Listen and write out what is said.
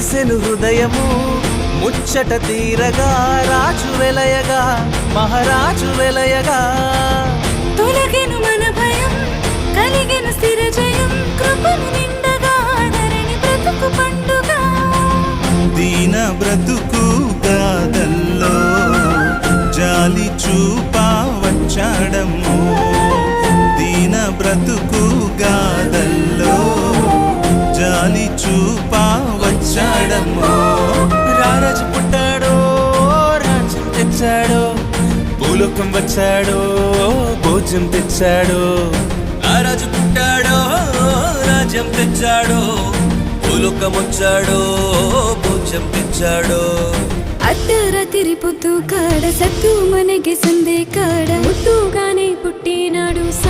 మురిసెను హృదయము ముచ్చట తీరగా రాజు వెలయగా మహారాజు వెలయగా తొలగెను మన భయం కలిగెను స్థిర జయం కృపను నిండగా ధరణి బ్రతుకు పండుగ దీన బ్రతుకు గాథల్లో జాలి చూపా వచ్చాడమ్మో దీన బ్రతుకు గాథల్లో జాలి చూపా వచ్చాడమ్మో రారాజు పుట్టాడో రాజ్యం తెచ్చాడో భూలోకం వచ్చాడో భోజ్యం తెచ్చాడో రాజు పుట్టాడో రాజ్యం తెచ్చాడో భూలోకం వచ్చాడో భోజ్యం తెచ్చాడో అర్ధరాత్రి పొద్దు కాడ సత్తు మనకి సందే కాడ ముట్టుగానే పుట్టినాడు